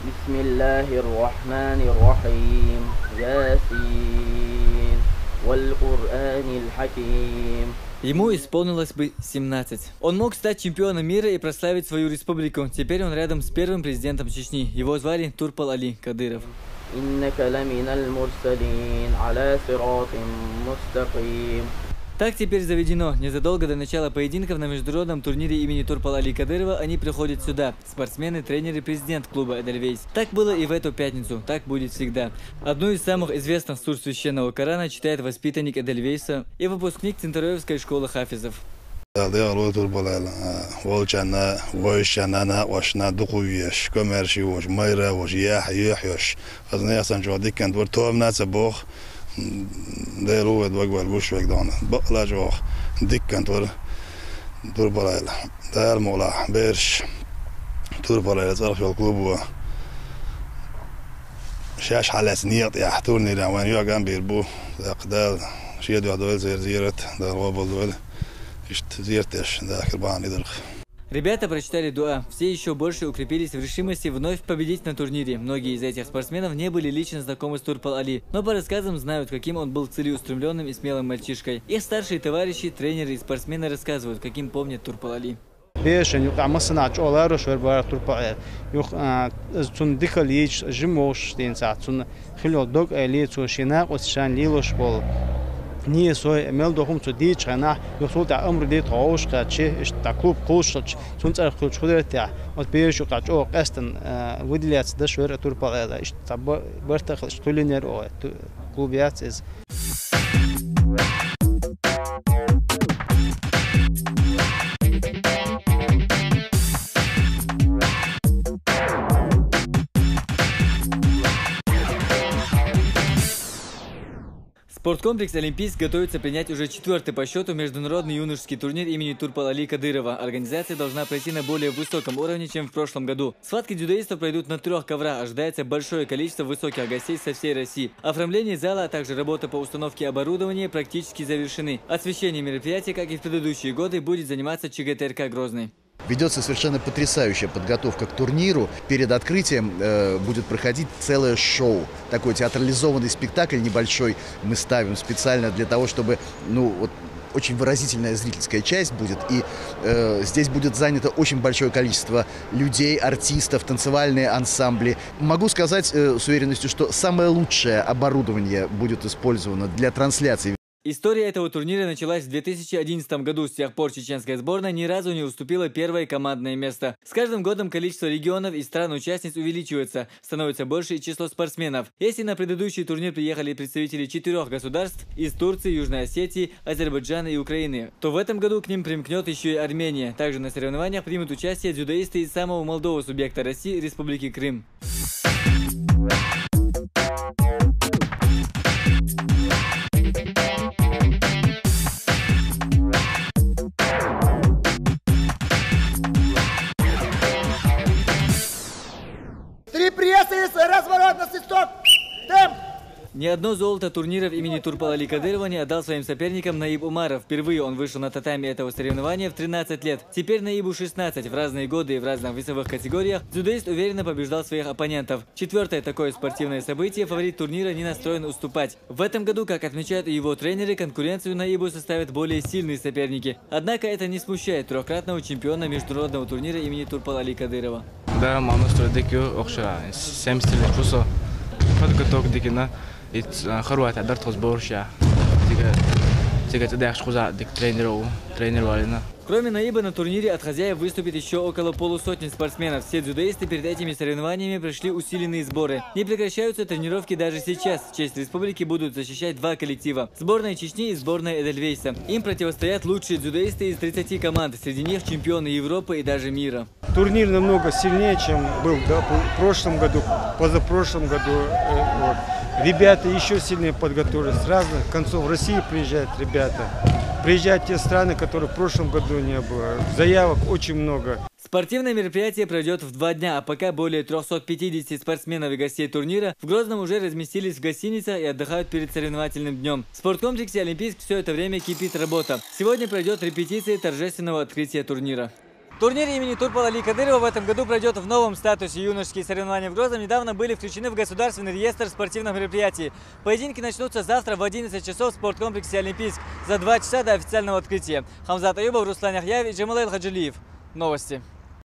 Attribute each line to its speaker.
Speaker 1: Бисмиллахир рахманир рахим. Ясин. Валь Кур'анил хаким.
Speaker 2: Ему исполнилось бы 17. Он мог стать чемпионом мира и прославить свою республику. Теперь он рядом с первым президентом Чечни. Его звали Турпал Али Кадыров. Так теперь заведено. Незадолго до начала поединков на международном турнире имени Турпала Али Кадырова они приходят сюда. Спортсмены, тренеры, президент клуба Эдельвейс. Так было и в эту пятницу. Так будет всегда. Одну из самых известных сур священного Корана читает воспитанник Эдельвейса и выпускник Центроевской школы хафизов.
Speaker 3: ديرو ودوق البوش وقدان بقلا جوخ دكان تور بالايل دار مولا بيرش تور بالايل صرف الكلوب شاش على سنيات يا تورني لا وين يوقع بيربو قدال شي دو دول زيرت دار وابل دول اشت زيرتش ذاك البان يدرخ.
Speaker 2: Ребята прочитали дуа. Все еще больше укрепились в решимости вновь победить на турнире. Многие из этих спортсменов не были лично знакомы с Турпал Али, но по рассказам знают, каким он был целеустремленным и смелым мальчишкой. Их старшие товарищи, тренеры и спортсмены рассказывают, каким помнят Турпал Али.
Speaker 4: نية سوي ميل دوهم تديج خنا يوصل تاع أمر دي تعوش كاتشي تاع كلوب كوش سونت أخذ خدرة تاع وتبيش وقاعد أو قستن وديلات ده شوية توربا هذا إيش تبى برتخ تولينير أو كلوبيات إز.
Speaker 2: Спорткомплекс «Олимпийск» готовится принять уже 4-й по счету международный юношеский турнир имени Турпала Али Кадырова. Организация должна пройти на более высоком уровне, чем в прошлом году. Схватки дзюдоистов пройдут на 3 коврах. Ожидается большое количество высоких гостей со всей России. Оформление зала, а также работа по установке оборудования практически завершены. Освещение мероприятия, как и в предыдущие годы, будет заниматься ЧГТРК «Грозный».
Speaker 5: Ведется совершенно потрясающая подготовка к турниру. Перед открытием будет проходить целое шоу. Такой театрализованный спектакль небольшой мы ставим специально для того, чтобы, очень выразительная зрительская часть будет. И здесь будет занято очень большое количество людей, артистов, танцевальные ансамбли. Могу сказать с уверенностью, что самое лучшее оборудование будет использовано для трансляции.
Speaker 2: История этого турнира началась в 2011 году. С тех пор чеченская сборная ни разу не уступила первое командное место. С каждым годом количество регионов и стран-участниц увеличивается. Становится больше и число спортсменов. Если на предыдущий турнир приехали представители 4 государств из Турции, Южной Осетии, Азербайджана и Украины, то в этом году к ним примкнет еще и Армения. Также на соревнованиях примут участие дзюдоисты из самого молодого субъекта России – Республики Крым.
Speaker 6: Разворот на свисток! Темп!
Speaker 2: Ни одно золото турниров имени Турпала Али Кадырова не отдал своим соперникам Наиб Умаров. Впервые он вышел на татами этого соревнования в 13 лет. Теперь Наибу 16. В разные годы и в разных весовых категориях дзюдоист уверенно побеждал своих оппонентов. 4-е такое спортивное событие фаворит турнира не настроен уступать. В этом году, как отмечают и его тренеры, конкуренцию Наибу составят более сильные соперники. Однако это не смущает 3-кратного чемпиона международного турнира имени Турпала Али Кадырова.
Speaker 7: Да, خروات عدرت خزبورشة تيجي تدعش خزع ديك тренер валина.
Speaker 2: Кроме Наиба на турнире от хозяев выступит еще около полусотни спортсменов. Все дзюдоисты перед этими соревнованиями прошли усиленные сборы. Не прекращаются тренировки даже сейчас. В честь республики будут защищать 2 коллектива. Сборная Чечни и сборная Эдельвейса. Им противостоят лучшие дзюдоисты из 30 команд. Среди них чемпионы Европы и даже мира.
Speaker 4: Турнир намного сильнее, чем был в прошлом году, позапрошлом году. Ребята еще сильнее подготовились. С разных концов России приезжают ребята. Приезжают те страны, которые в прошлом году не было. Заявок очень много.
Speaker 2: Спортивное мероприятие пройдет в 2 дня, а пока более 350 спортсменов и гостей турнира в Грозном уже разместились в гостинице и отдыхают перед соревновательным днем. В спорткомплексе «Олимпийск» все это время кипит работа. Сегодня пройдет репетиция торжественного открытия турнира. Турнир имени Турпала-Али Кадырова в этом году пройдет в новом статусе. Юношеские соревнования в Грозном недавно были включены в государственный реестр спортивных мероприятий. Поединки начнутся завтра в 11 часов в спорткомплексе «Олимпийск» за 2 часа до официального открытия. Хамзат Аюбов, Руслан Яхьяев и Джамалайл Хаджилиев. Новости.